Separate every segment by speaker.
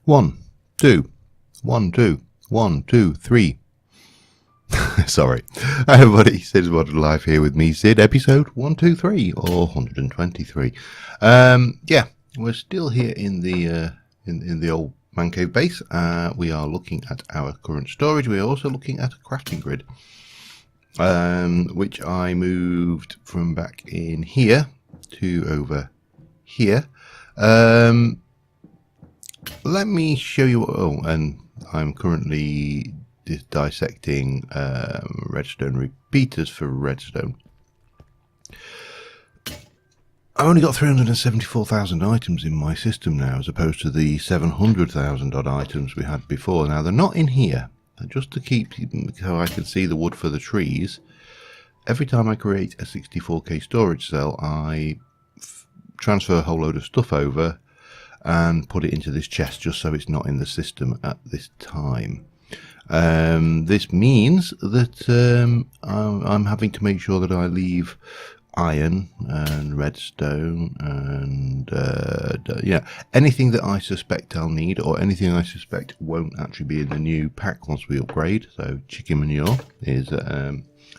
Speaker 1: 1, 2, 1, 2, 1, 2, 3. Sorry. Hi everybody, Cids Modern Life here with me, Cid, episode 123 or 123. Yeah, we're still here in the old man cave base. We are looking at our current storage. We are also looking at a crafting grid, which I moved from back in here to over here. Let me show you. Oh, and I'm currently dissecting redstone repeaters for redstone. I only got 374,000 items in my system now, as opposed to the 700,000 odd items we had before. Now they're not in here, just to keep so I can see the wood for the trees. Every time I create a 64k storage cell, I transfer a whole load of stuff over and put it into this chest, just so it's not in the system at this time. This means that I'm having to make sure that I leave iron and redstone and yeah, anything that I suspect I'll need, or anything I suspect won't actually be in the new pack once we upgrade. So chicken manure is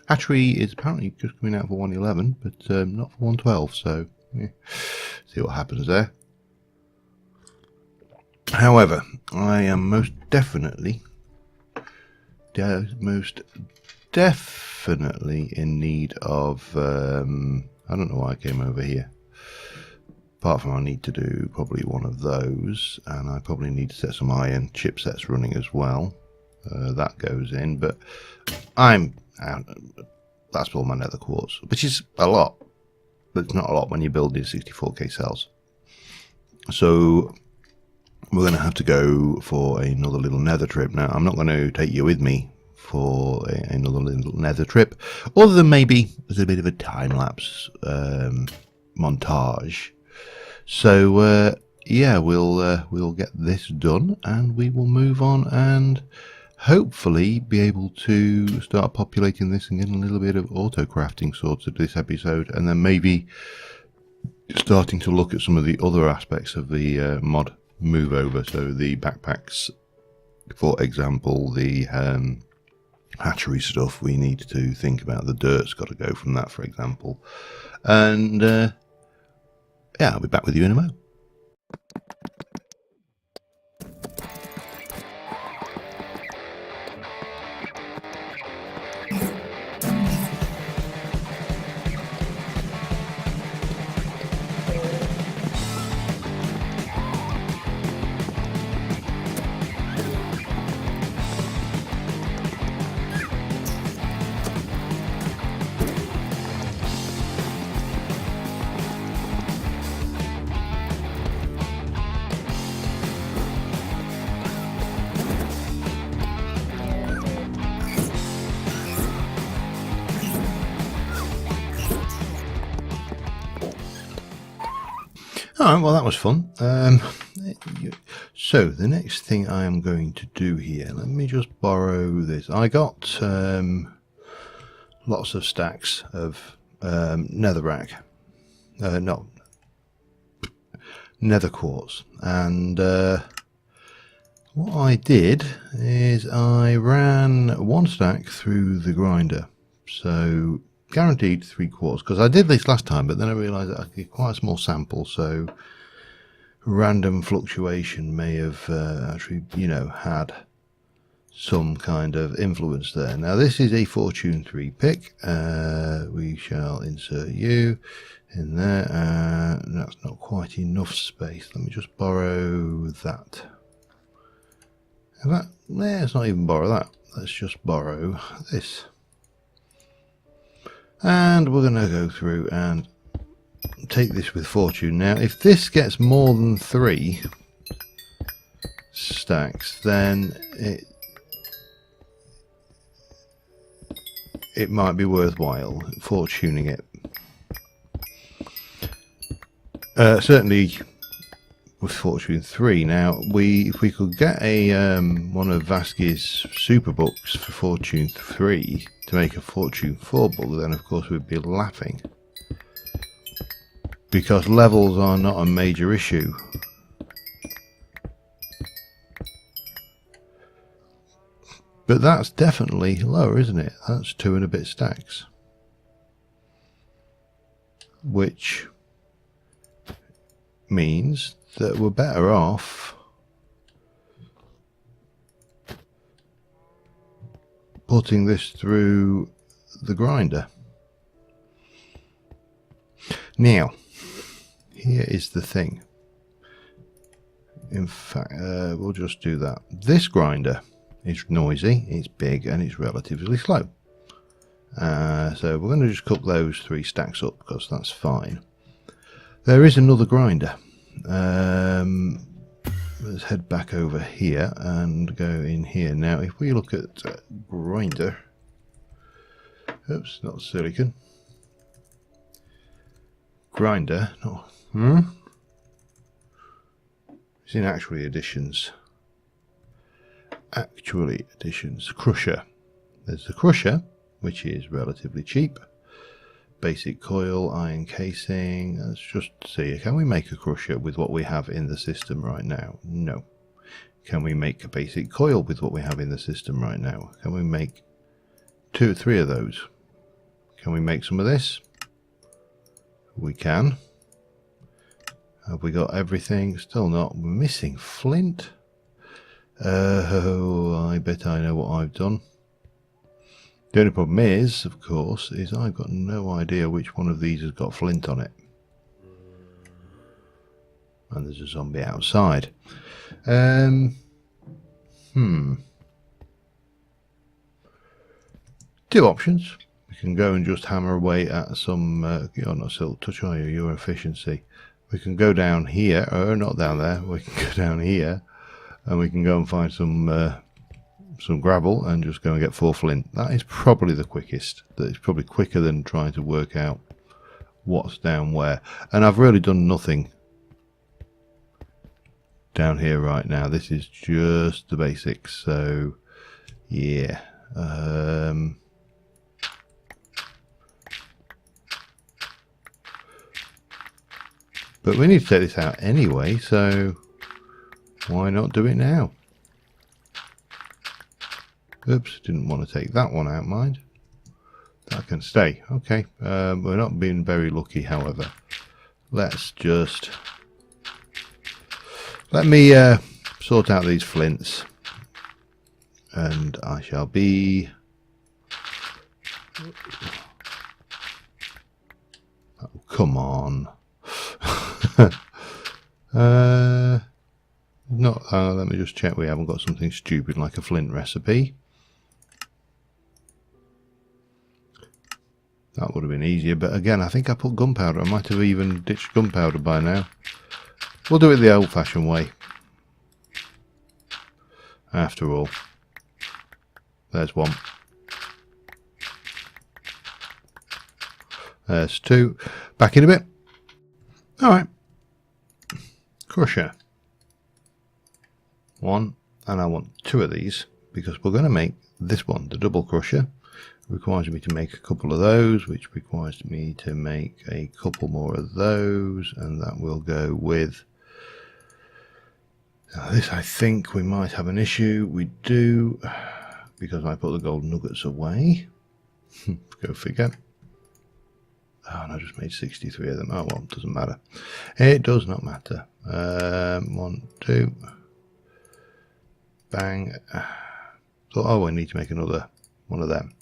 Speaker 1: hatchery is apparently just coming out for 111, but not for 112, so yeah, see what happens there. However, I am most definitely in need of I don't know why I came over here, apart from I need to do probably one of those, and I probably need to set some iron chipsets running as well. That goes in, but I'm out. That's all my nether quartz, which is a lot, but it's not a lot when you're building 64k cells. So we're going to have to go for another little nether trip. Now, I'm not going to take you with me for another little nether trip, other than maybe as a bit of a time-lapse montage. So, yeah, we'll get this done, and we will move on and hopefully be able to start populating this and getting a little bit of auto-crafting sorted this episode, and then maybe starting to look at some of the other aspects of the mod move over. So the backpacks, for example, the hatchery stuff, we need to think about. The dirt's got to go from that, for example. And yeah, I'll be back with you in a moment. Alright, well that was fun. So the next thing I am going to do here, let me just borrow this. I got lots of stacks of netherrack, nether quartz, and what I did is I ran one stack through the grinder, so guaranteed 3 quarters, because I did this last time, but then I realised that I get quite a small sample, so random fluctuation may have actually, you know, had some kind of influence there. Now this is a Fortune 3 pick. We shall insert you in there. That's not quite enough space. Let me just borrow that. Let's not even borrow that. Let's just borrow this. And we're going to go through and take this with Fortune. Now, if this gets more than 3 stacks, then it might be worthwhile fortuning it. Certainly with Fortune 3. Now, if we could get a one of Vasquez's super books for Fortune 3 to make a Fortune 4 book, then of course we'd be laughing, because levels are not a major issue. But that's definitely lower, isn't it? That's 2 and a bit stacks. Which means that we're better off putting this through the grinder. Now, here is the thing. In fact, we'll just do that. This grinder is noisy, it's big, and it's relatively slow. So we're going to just cook those 3 stacks up because that's fine. There is another grinder. Let's head back over here and go in here. Now, if we look at grinder, oops, not silicon. Grinder, it's in actually additions. Crusher. There's the crusher, which is relatively cheap. Basic coil, iron casing. Let's just see, can we make a crusher with what we have in the system right now? No. Can we make a basic coil with what we have in the system right now? Can we make 2 or 3 of those? Can we make some of this? We can. Have we got everything? Still not. We're missing flint. Oh, I bet I know what I've done. The only problem is, of course, is I've got no idea which one of these has got flint on it. And there's a zombie outside. 2 options. We can go and just hammer away at some, you're not silk touch, are you? Your efficiency. We can go down here, or not down there, we can go down here, and we can go and find some gravel and just go and get 4 flint. That is probably the quickest. That is probably quicker than trying to work out what's down where. And I've really done nothing down here right now. This is just the basics. So yeah. But we need to take this out anyway, so why not do it now? Oops, didn't want to take that one out, mind. That can stay. Okay, we're not being very lucky, however. Let's just... let me sort out these flints. And I shall be... oh, come on. Let me just check we haven't got something stupid like a flint recipe. That would have been easier, but again, I think I put gunpowder. I might have even ditched gunpowder by now. We'll do it the old-fashioned way. After all. There's 1. There's 2. Back in a bit. Alright. Crusher. 1. And I want 2 of these, because we're going to make this one, the double crusher. Requires me to make a couple of those, which requires me to make a couple more of those, and that will go with this. I think we might have an issue. We do, because I put the gold nuggets away. Go figure. Oh, and I just made 63 of them. Oh well, doesn't matter. It does not matter. 1, 2, bang. So, oh, I need to make another one of them.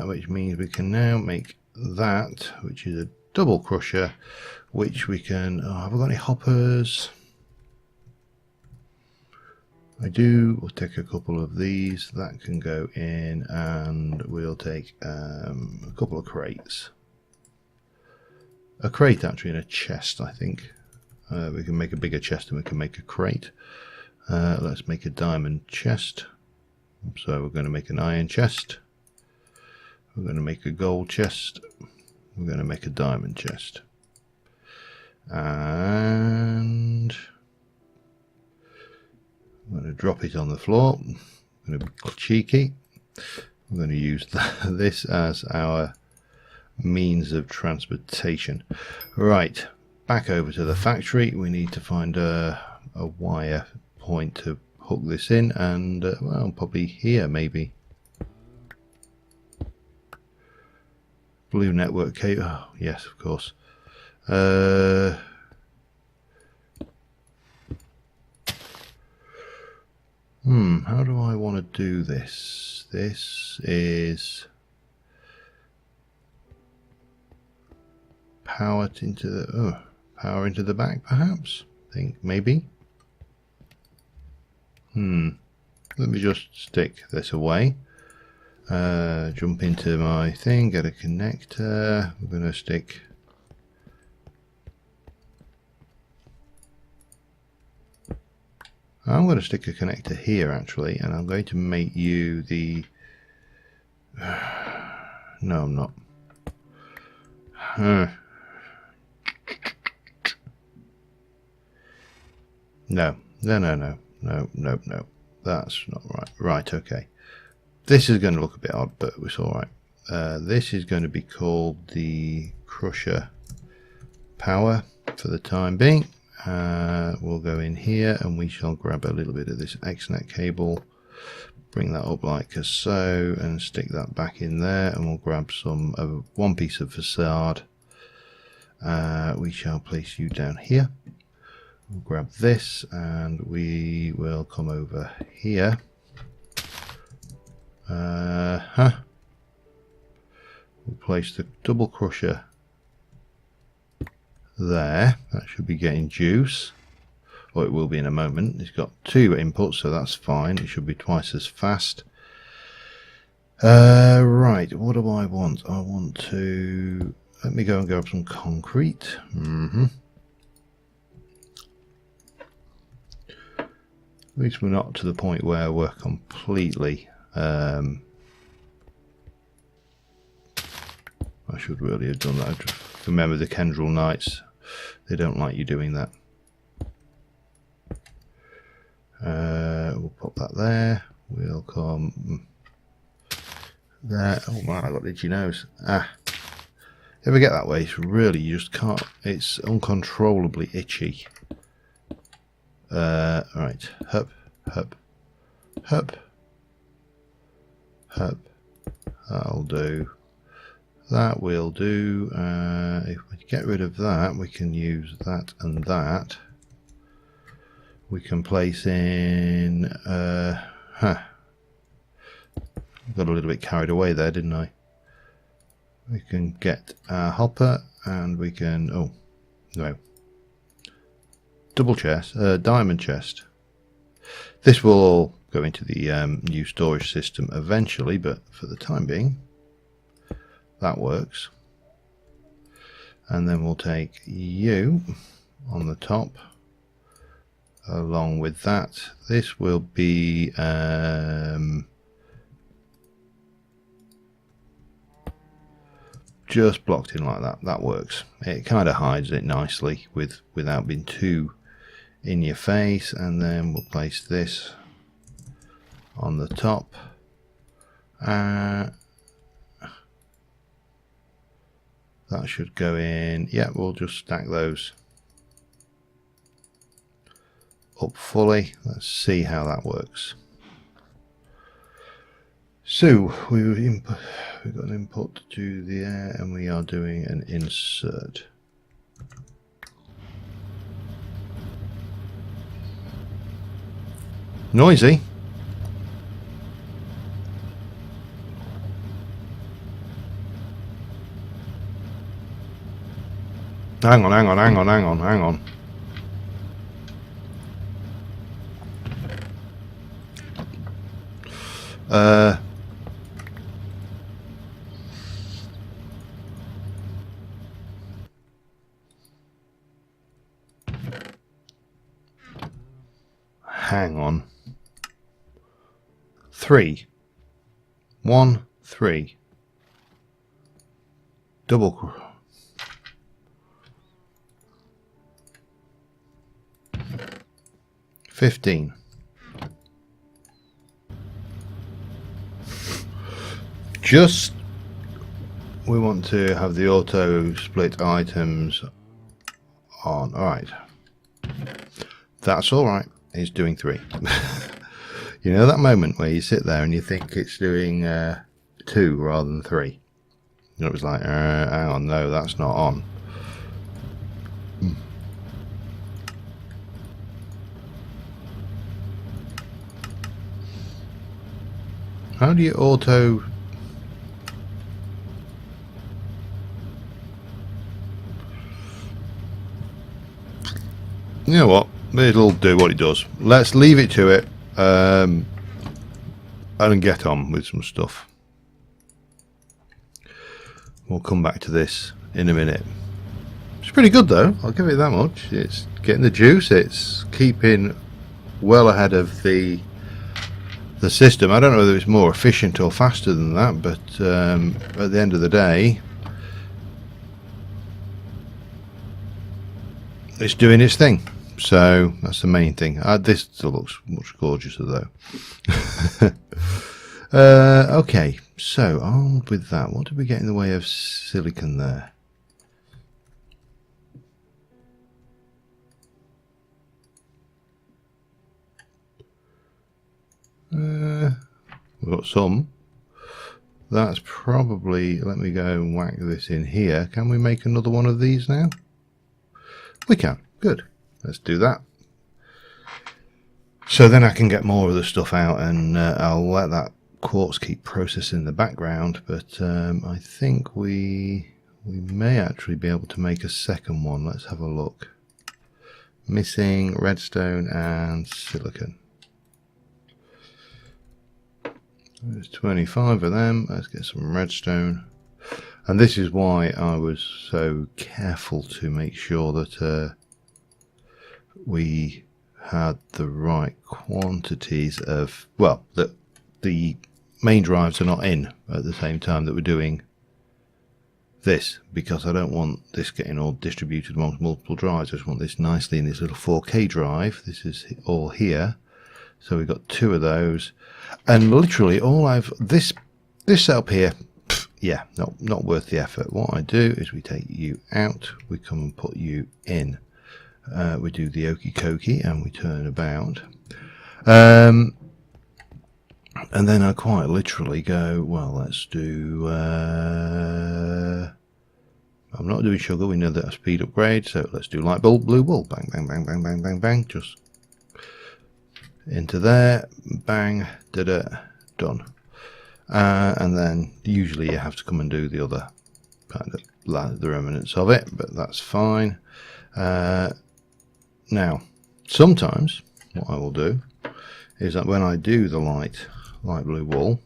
Speaker 1: Which means we can now make that, which is a double crusher, which we can... oh, have we got any hoppers? I do. We'll take a couple of these. That can go in, and we'll take a couple of crates. A crate, actually, in a chest, I think. We can make a bigger chest and we can make a crate. Let's make a diamond chest. So we're going to make an iron chest. We're going to make a gold chest. We're going to make a diamond chest. And I'm going to drop it on the floor. I'm going to be cheeky. I'm going to use this as our means of transportation. Right, back over to the factory. We need to find a wire point to hook this in and, well, probably here maybe. Blue network cable. Oh, yes, of course. How do I want to do this? This is power into the back, perhaps. I think maybe. Let me just stick this away. Jump into my thing, get a connector. We're going to stick. I'm going to stick a connector here actually, and I'm going to make you the. No, I'm not. No. That's not right. Right, okay. This is going to look a bit odd, but it's alright. This is going to be called the Crusher Power for the time being. We'll go in here and we shall grab a little bit of this X-net cable, bring that up like so, and stick that back in there, and we'll grab some of one piece of facade. We shall place you down here. We'll grab this and we will come over here. We'll place the double crusher there. That should be getting juice, or it will be in a moment. It's got 2 inputs, so that's fine. It should be twice as fast. Right, what do I want? I want to, let me go and grab some concrete. At least we're not to the point where we're completely I should really have done that. I just remember the Kendril Knights, they don't like you doing that. We'll pop that there. We'll come there. Oh man, I got the itchy nose. If we get that way, it's really, you just can't, it's uncontrollably itchy. Right, hup. That'll do. That will do. If we get rid of that, we can use that and that. We can place in. Got a little bit carried away there, didn't I? We can get our hopper, and we can. Oh no. Double chest, diamond chest. This will all go into the new storage system eventually, but for the time being, that works. And then we'll take you on the top along with that. This will be just blocked in like that. That works. It kind of hides it nicely without being too in your face. And then we'll place this on the top. That should go in. Yeah, we'll just stack those up fully. Let's see how that works. So we've got an input to the air, and we are doing an insert. Noisy. Hang on. Hang on. 3. 1, 3. Double. 15. Just, we want to have the auto split items on. Alright. That's alright. It's doing 3. You know that moment where you sit there and you think it's doing 2 rather than 3. And it was like, hang on, no, that's not on. How do you auto... You know what? It'll do what it does. Let's leave it to it and get on with some stuff. We'll come back to this in a minute. It's pretty good though, I'll give it that much. It's getting the juice, it's keeping well ahead of the system. I don't know whether it's more efficient or faster than that, but at the end of the day, it's doing its thing. So that's the main thing. This still looks much gorgeouser though. Okay, so on with that. What did we get in the way of silicon there? We've got some. That's probably, let me go and whack this in here. Can we make another one of these now? We can. Good. Let's do that. So then I can get more of the stuff out, and I'll let that quartz keep processing in the background. But I think we may actually be able to make a second one. Let's have a look. Missing redstone and silicon. There's 25 of them. Let's get some redstone. And this is why I was so careful to make sure that we had the right quantities of, well, that the main drives are not in at the same time that we're doing this, because I don't want this getting all distributed amongst multiple drives. I just want this nicely in this little 4K drive. This is all here. So we've got 2 of those, and literally all this setup here, yeah, not worth the effort. What I do is we take you out, we come and put you in. We do the okie dokie and we turn about. And then I quite literally go, well, let's do... I'm not doing sugar, we know that a speed upgrade, so let's do light bulb, blue wool. Bang, bang, bang, bang, bang, bang, bang. Just into there, bang, da-da, done. And then usually you have to come and do the other kind of the remnants of it, but that's fine. Now, sometimes what I will do is that when I do the light blue wool,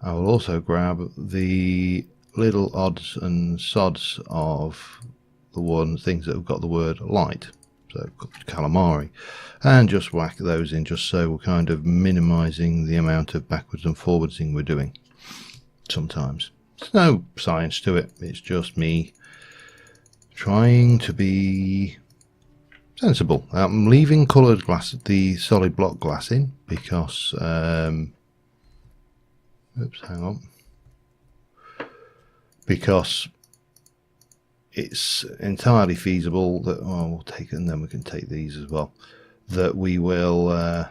Speaker 1: I will also grab the little odds and sods of the things that have got the word light, so calamari, and just whack those in, just so we're kind of minimizing the amount of backwards and forwardsing we're doing. Sometimes there's no science to it, it's just me trying to be sensible. I'm leaving coloured glass, the solid block glass in, because oops, hang on, because it's entirely feasible that, oh, we'll take it, and then we can take these as well, that we will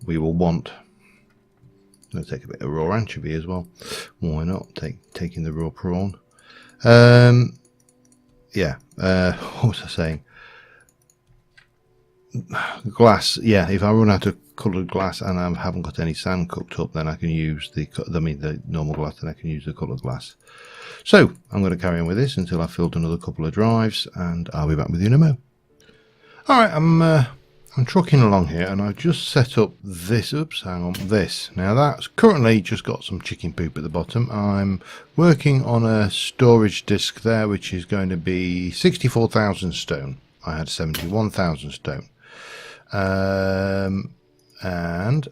Speaker 1: want. I'm going to take a bit of raw anchovy as well. Why not? Taking the raw prawn. Yeah, what was I saying? Glass, yeah, if I run out of coloured glass and I haven't got any sand cooked up, then I can use the normal glass, and I can use the coloured glass. So I'm going to carry on with this until I've filled another couple of drives, and I'll be back with you in a mo. Alright, I'm trucking along here, and I've just set up this, oops, hang on, this. Now that's currently just got some chicken poop at the bottom. I'm working on a storage disk there, which is going to be 64,000 stone. I had 71,000 stone. And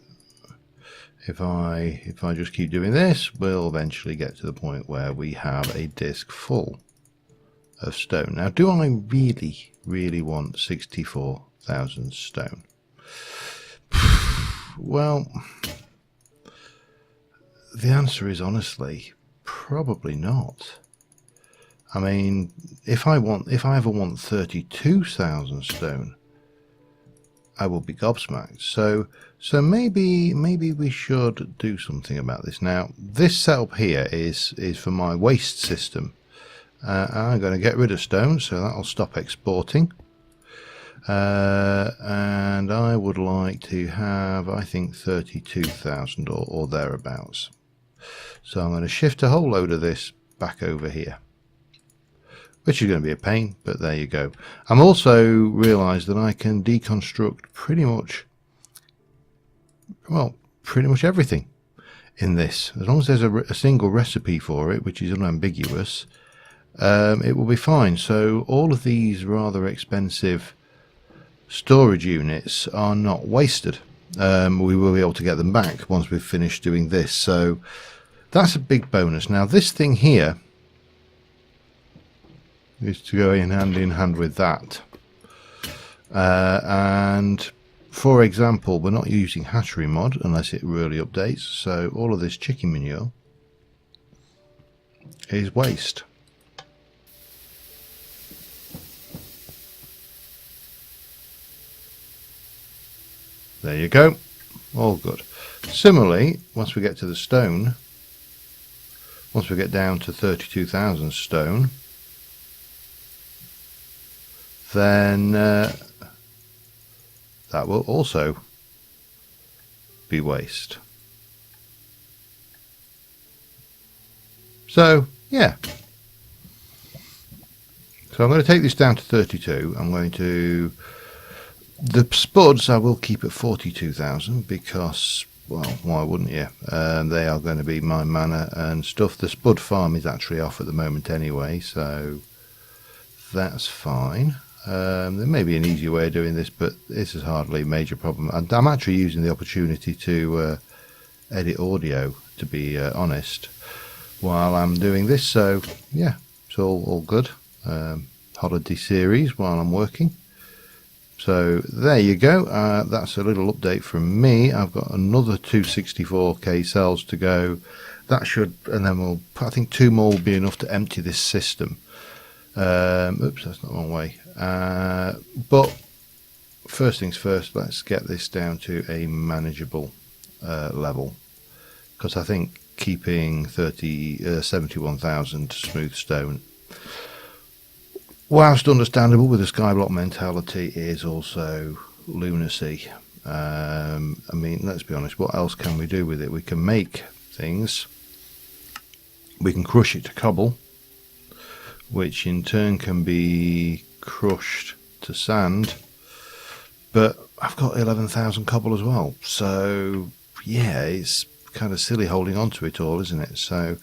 Speaker 1: if I just keep doing this, we'll eventually get to the point where we have a disk full of stone. Now, do I really want 64,000 stone? Well, the answer is honestly probably not. I mean, if I ever want 32,000 stone, I will be gobsmacked. So maybe we should do something about this. Now, this setup here is for my waste system. I'm going to get rid of stone, so that'll stop exporting. And I would like to have, I think, 32,000 or thereabouts. So I'm going to shift a whole load of this back over here, which is going to be a pain, but there you go. I'm also realised that I can deconstruct pretty much everything in this. As long as there's a single recipe for it, which is unambiguous, it will be fine. So all of these rather expensive storage units are not wasted. We will be able to get them back once we've finished doing this. So that's a big bonus. Now this thing here is to go in hand with that. And for example, we're not using hatchery mod unless it really updates. So all of this chicken manure is waste. There you go, all good. Similarly, once we get to the stone, once we get down to 32,000 stone, then that will also be waste. So yeah, so I'm going to take this down to 32. I'm going to, the spuds I will keep at 42,000 because, well, why wouldn't you? They are going to be my manor and stuff. The spud farm is actually off at the moment anyway, so that's fine. There may be an easier way of doing this, but this is hardly a major problem. And I'm actually using the opportunity to edit audio, to be honest, while I'm doing this. So yeah, it's all good. Holiday series while I'm working. So there you go. That's a little update from me. I've got another 264k cells to go. That should, and then I think 2 more will be enough to empty this system. Oops, that's not the wrong way. But first things first, let's get this down to a manageable level, because I think keeping 71,000 smooth stone, whilst understandable with the skyblock mentality, is also lunacy. I mean, let's be honest, what else can we do with it? We can make things, we can crush it to cobble, which in turn can be crushed to sand, but I've got 11,000 cobble as well, so yeah, it's kind of silly holding on to it all, isn't it? So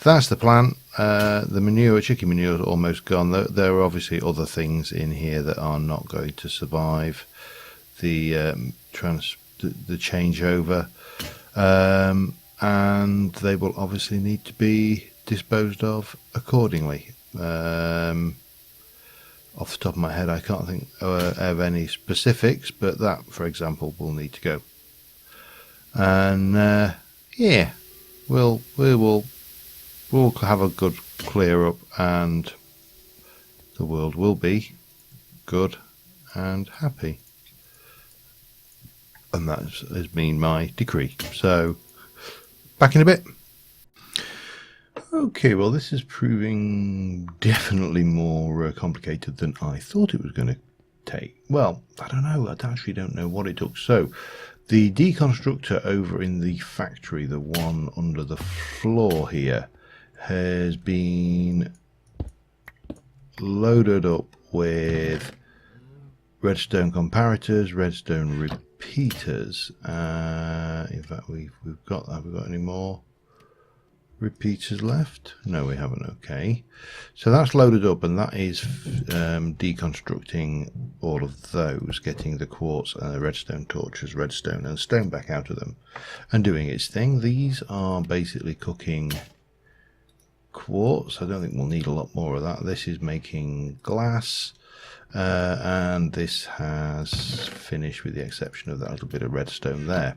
Speaker 1: that's the plan. The manure, chicken manure, is almost gone. There are obviously other things in here that are not going to survive the changeover, and they will obviously need to be disposed of accordingly. Off the top of my head, I can't think of any specifics, but that, for example, will need to go. And yeah, we will have a good clear up, and the world will be good and happy. And that has been my decree. So back in a bit. Okay, well, this is proving definitely more complicated than I thought it was going to take. Well, I don't know. I actually don't know what it took. So the deconstructor over in the factory, the one under the floor here, has been loaded up with redstone comparators, redstone repeaters. In fact, we've got that. Have we got any more repeaters left? No, we haven't. Okay, so that's loaded up, and that is deconstructing all of those, getting the quartz and the redstone torches, redstone and stone back out of them, and doing its thing. These are basically cooking quartz. I don't think we'll need a lot more of that. This is making glass, and this has finished with the exception of that little bit of redstone there.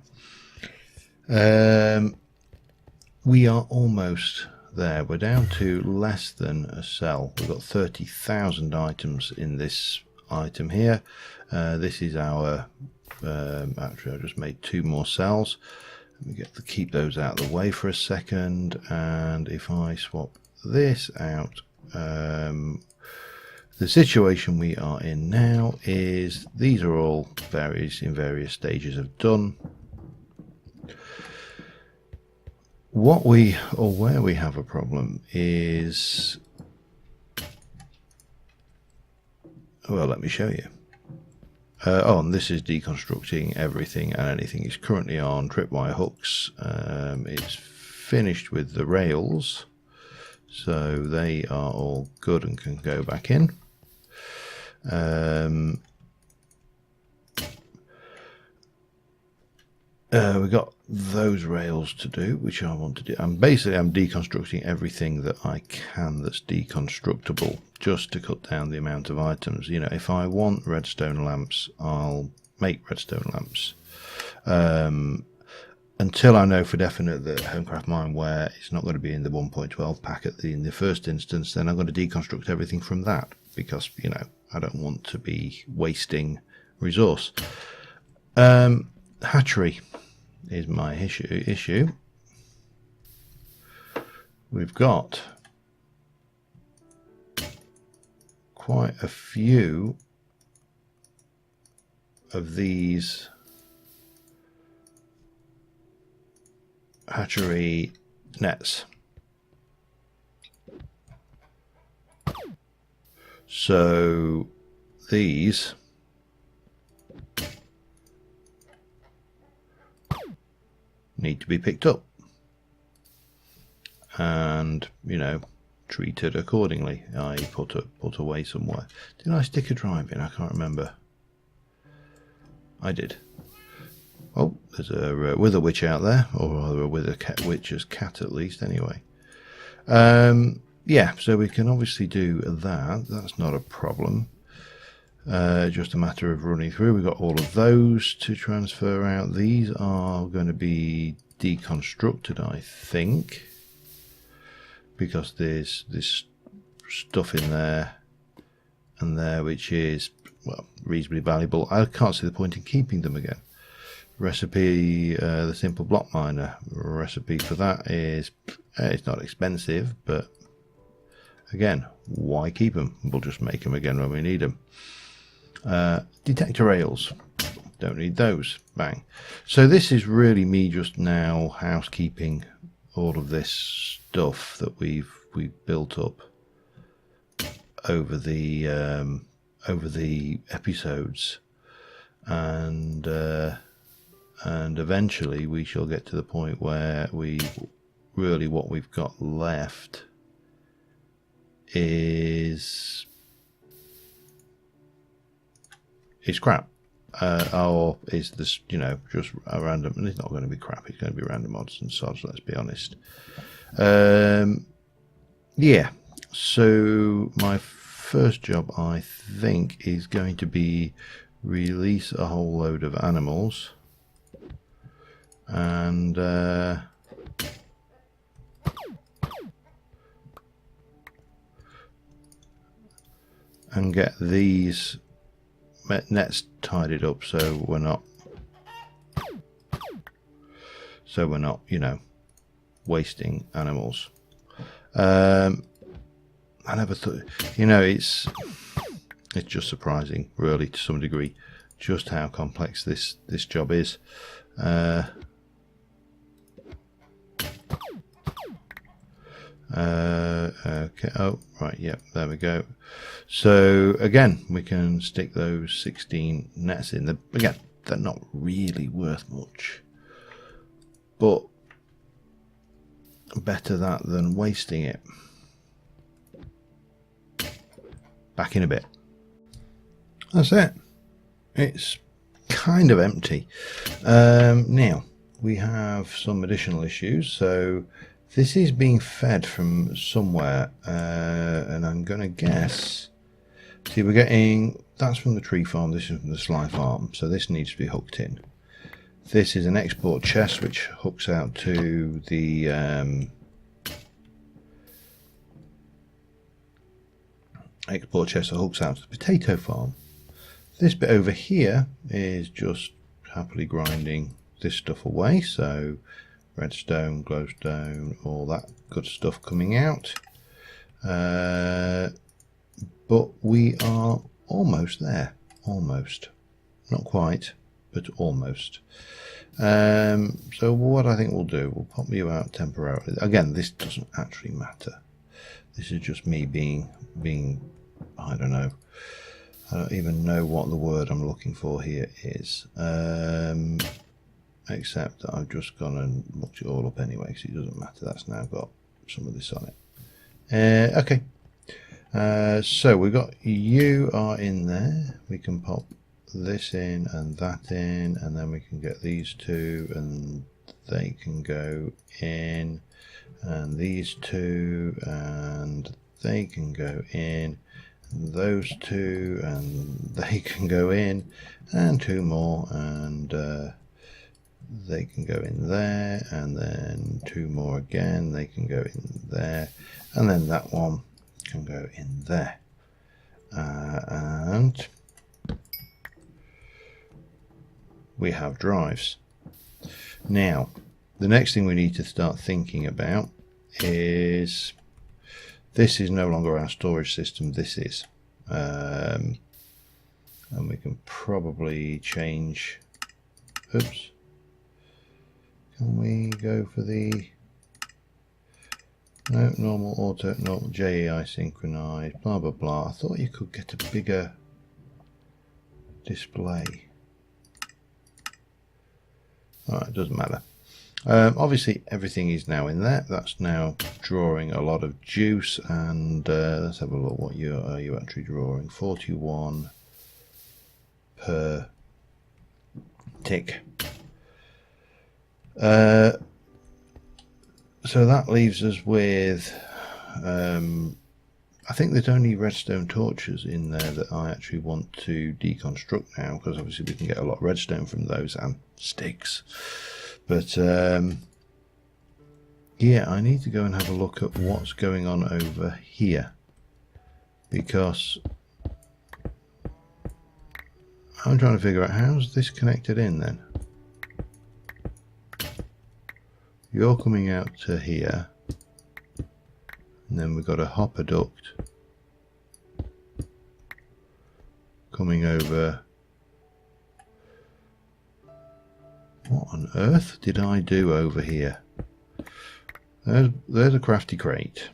Speaker 1: We are almost there. We're down to less than a cell. We've got 30,000 items in this item here. This is our, actually I just made 2 more cells. Let me get to keep those out of the way for a second, and if I swap this out, the situation we are in now is these are all in various stages of done. Where we have a problem is, well, let me show you. And this is deconstructing everything and anything. It's currently on tripwire hooks. It's finished with the rails, so they are all good and can go back in. We've got those rails to do, which I want to do. I'm deconstructing everything that I can that's deconstructible, just to cut down the amount of items. You know, if I want redstone lamps, I'll make redstone lamps. Until I know for definite that Homecraft Mineware is not going to be in the 1.12 pack in the first instance, then I'm going to deconstruct everything from that, because, you know, I don't want to be wasting resource. Hatchery is my issue. We've got quite a few of these hatchery nets. So these need to be picked up and, you know, treated accordingly. I put away somewhere. Did I stick a drive in? I can't remember. I did. Oh, there's a wither witch out there, or rather a wither witch's cat at least. Anyway, yeah. So we can obviously do that. That's not a problem. Just a matter of running through. We've got all of those to transfer out. These are going to be deconstructed, I think, because there's this stuff in there and there which is, well, reasonably valuable. I can't see the point in keeping them again. Recipe, the simple block miner recipe for that is, it's not expensive, but again, why keep them? We'll just make them again when we need them. Detector rails, don't need those. Bang. So this is really me just now housekeeping all of this stuff that we've built up over the episodes, and eventually we shall get to the point where what we've got left is crap, or is this, you know, just a random, and it's not going to be crap, it's going to be random odds and sods, let's be honest. Yeah, so my first job, I think, is going to be release a whole load of animals and get these nets tidied up so we're not, you know, wasting animals. I never thought, you know, it's just surprising, really, to some degree, just how complex this job is. Okay, oh right, yep, there we go. So again, we can stick those 16 nets in. Again, they're not really worth much, but better that than wasting it. Back in a bit. That's it. It's kind of empty. Now we have some additional issues. So this is being fed from somewhere, and I'm going to guess. See, we're getting, that's from the tree farm, this is from the sly farm, so this needs to be hooked in. This is an export chest which hooks out to the export chest that hooks out to the potato farm. This bit over here is just happily grinding this stuff away, so redstone, glowstone, all that good stuff coming out. But we are almost there. Almost. Not quite, but almost. So what I think we'll do, we'll pop you out temporarily. Again, this doesn't actually matter. This is just me being I don't know. I don't even know what the word I'm looking for here is. Except that I've just gone and looked it all up anyway, because it doesn't matter. That's now got some of this on it. Okay. So we've got you are in there. We can pop this in and that in, and then we can get these two and they can go in, and these two and they can go in, and those two and they can go in, and two more and they can go in there, and then two more again, they can go in there, and then that one can go in there. And we have drives. Now, the next thing we need to start thinking about is, this is no longer our storage system, this is. And we can probably change, oops. Can we go for the, no, normal, auto, normal, JEI synchronized, blah, blah, blah. I thought you could get a bigger display. Alright, doesn't matter. Obviously everything is now in there. That's now drawing a lot of juice, and let's have a look. What are you actually drawing? 41 per tick. So that leaves us with I think there's only redstone torches in there that I actually want to deconstruct now, because obviously we can get a lot of redstone from those, and sticks. But yeah, I need to go and have a look at what's going on over here, because I'm trying to figure out how's this connected in then. You're coming out to here, and then we've got a hopper duct coming over. What on earth did I do over here? There's a crafty crate,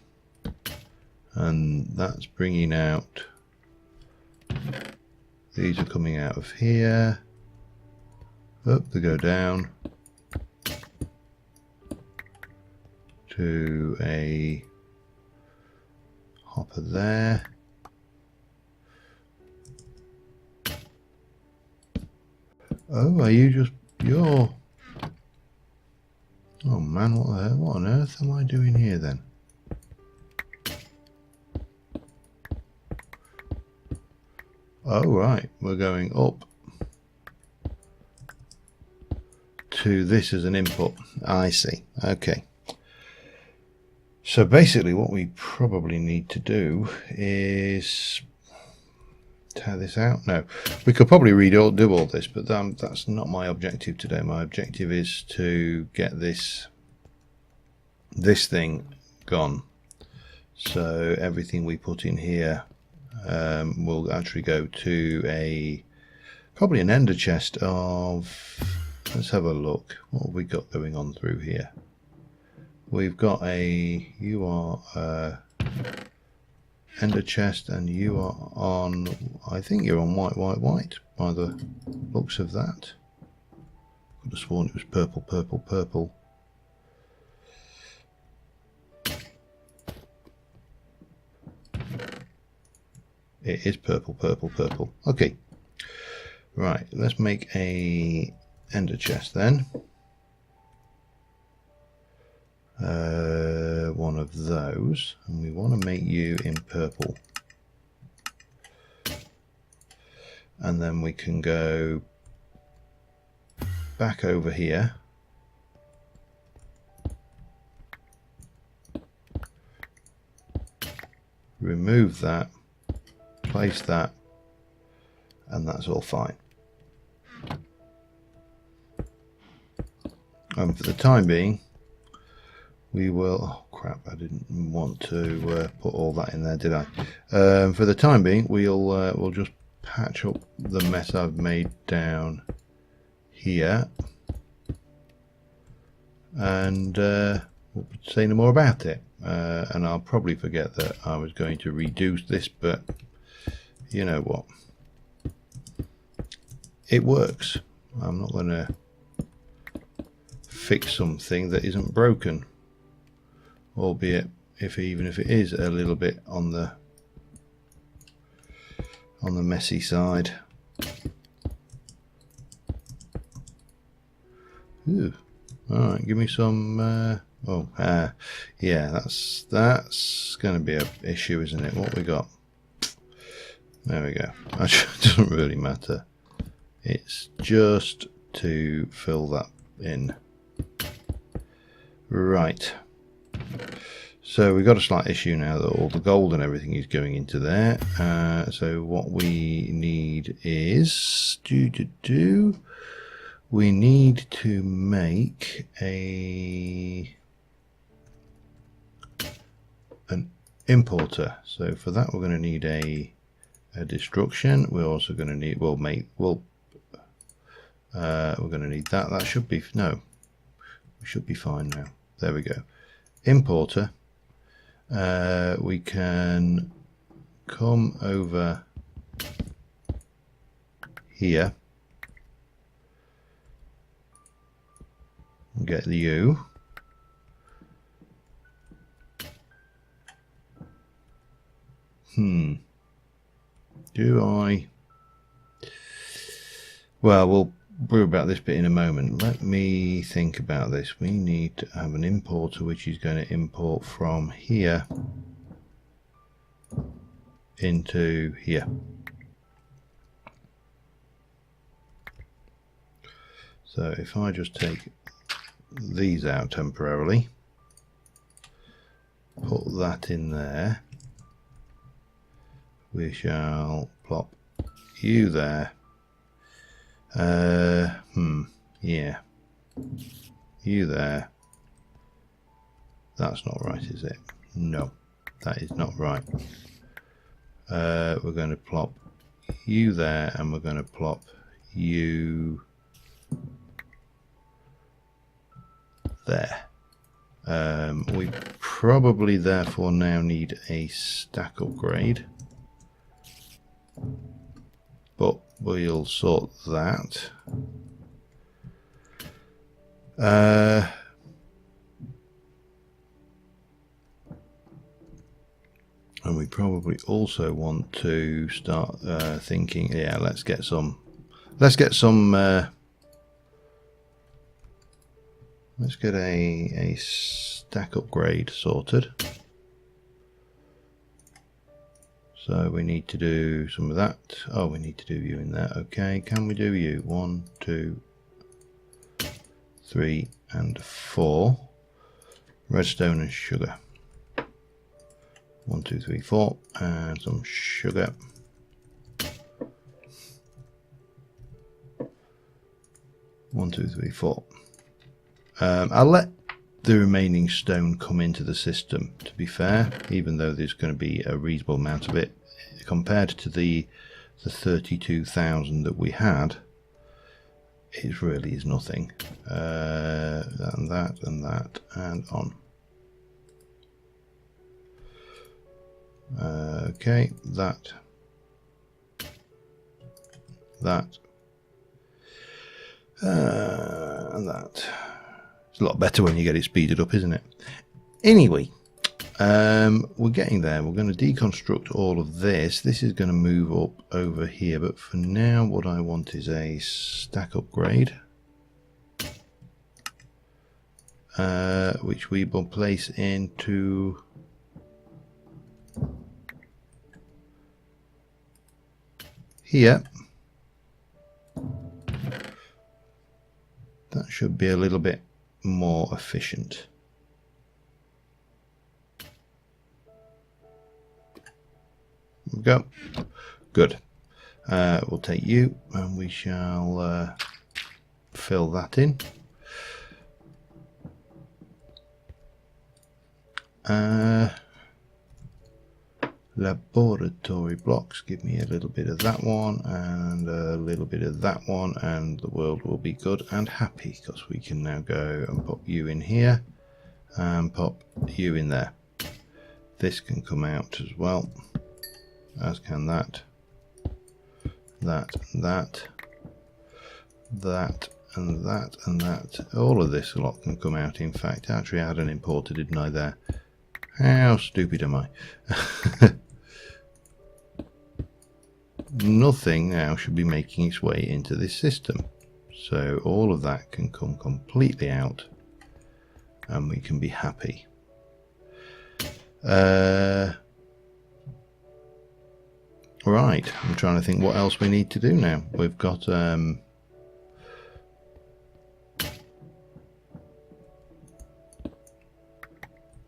Speaker 1: and that's bringing out, these are coming out of here, up they go down to a hopper there. Oh, are you just, you're, oh man, what on earth am I doing here then? Oh right, we're going up to this as an input. I see, okay. So basically what we probably need to do is tear this out. No, we could probably do all this, but that's not my objective today. My objective is to get this thing gone. So everything we put in here will actually go to probably an ender chest of, let's have a look. What have we got going on through here? We've got you are ender chest, and you are on, I think you're on white by the looks of that. Could have sworn it was purple. It is purple. Okay, right, let's make a ender chest then. One of those, and we want to make you in purple, and then we can go back over here, remove that, place that, and that's all fine. And for the time being, we will, oh crap, I didn't want to put all that in there, did I? For the time being, we'll just patch up the mess I've made down here, and we'll say no more about it. And I'll probably forget that I was going to reduce this, but you know what? It works. I'm not going to fix something that isn't broken, albeit even if it is a little bit on the messy side. Ooh. All right, give me some. Yeah, that's going to be an issue, isn't it? What we got? There we go. Actually, it doesn't really matter. It's just to fill that in. Right. So we've got a slight issue now that all the gold and everything is going into there. So what we need is we need to make an importer. So for that we're going to need a destruction. We're also going to need we're going to need that. That should be we should be fine now. There we go. Importer. We can come over here and get the U. Do I? Well, we'll worry about this bit in a moment. Let me think about this. We need to have an importer which is going to import from here into here. So if I just take these out temporarily, put that in there, we shall plop you there. Yeah, you there. That's not right, is it? No, that is not right. We're going to plop you there, and we're going to plop you there. We probably therefore now need a stack upgrade, but we'll sort that. And we probably also want to start thinking, yeah, let's get some let's get a stack upgrade sorted. So we need to do some of that. Oh, we need to do you in there. Okay, can we do you? 1, 2, 3, and 4. Redstone and sugar. 1, 2, 3, 4, and some sugar. One, two, three, 4. I'll let the remaining stone come into the system, to be fair, even though there's going to be a reasonable amount of it compared to the 32,000 that we had. It really is nothing. And that and that and on. Okay, that and that. It's a lot better when you get it speeded up, isn't it? Anyway, we're getting there. We're going to deconstruct all of this. This is going to move up over here, but for now what I want is a stack upgrade, which we will place into here. That should be a little bit more efficient. There we go. Good. We'll take you and we shall fill that in. Laboratory blocks, give me a little bit of that one and a little bit of that one, and the world will be good and happy because we can now go and pop you in here and pop you in there. This can come out as well, as can that, that, that, that, and that, and that. All of this lot can come out. In fact, actually I had an importer, didn't I, there? How stupid am I? Nothing now should be making its way into this system. So all of that can come completely out and we can be happy. Right, I'm trying to think what else we need to do now. We've got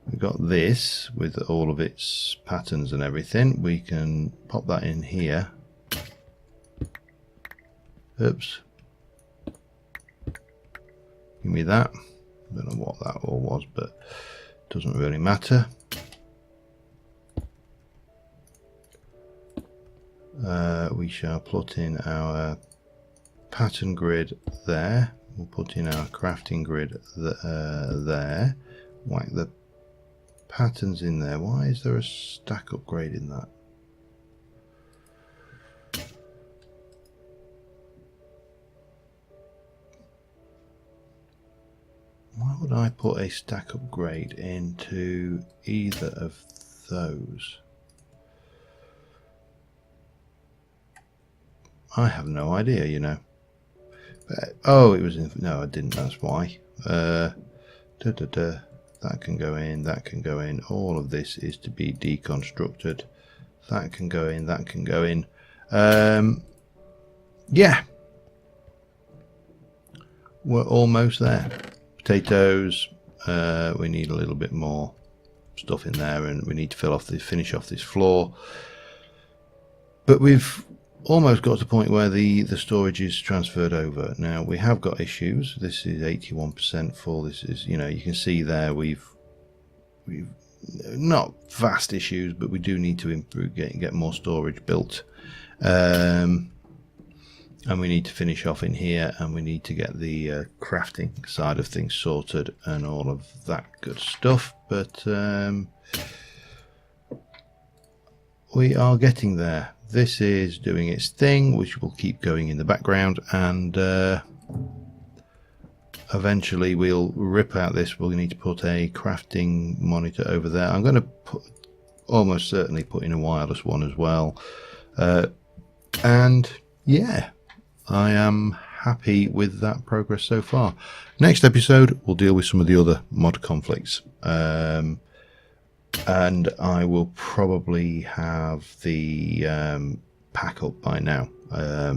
Speaker 1: we've got this with all of its patterns and everything. We can pop that in here. Oops. Give me that. I don't know what that all was, but it doesn't really matter. We shall put in our pattern grid there. We'll put in our crafting grid there. Whack the patterns in there. Why is there a stack upgrade in that? Why would I put a stack upgrade into either of those? I have no idea, you know. But, oh, it was in, no, I didn't. That's why. That can go in. That can go in. All of this is to be deconstructed. That can go in. That can go in. Yeah, we're almost there. Potatoes. We need a little bit more stuff in there, and we need to finish off this floor. But we've almost got to the point where the storage is transferred over. Now we have got issues. This is 81% full. This is, you know, you can see there we've not vast issues, but we do need to improve, get more storage built, and we need to finish off in here, and we need to get the crafting side of things sorted and all of that good stuff. But we are getting there. This is doing its thing, which will keep going in the background, and eventually we'll rip out this. We'll need to put a crafting monitor over there. I'm going to almost certainly put in a wireless one as well. And yeah, I am happy with that progress so far. Next episode, we'll deal with some of the other mod conflicts. And I will probably have the pack up by now. I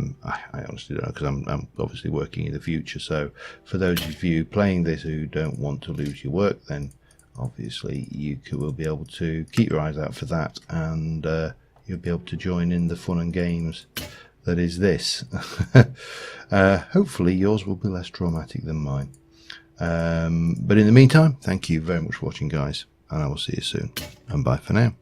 Speaker 1: honestly don't know, because I'm obviously working in the future. So for those of you playing this who don't want to lose your work, then obviously you will be able to keep your eyes out for that, and you'll be able to join in the fun and games that is this. Hopefully yours will be less traumatic than mine. But in the meantime, thank you very much for watching, guys, and I will see you soon, and bye for now.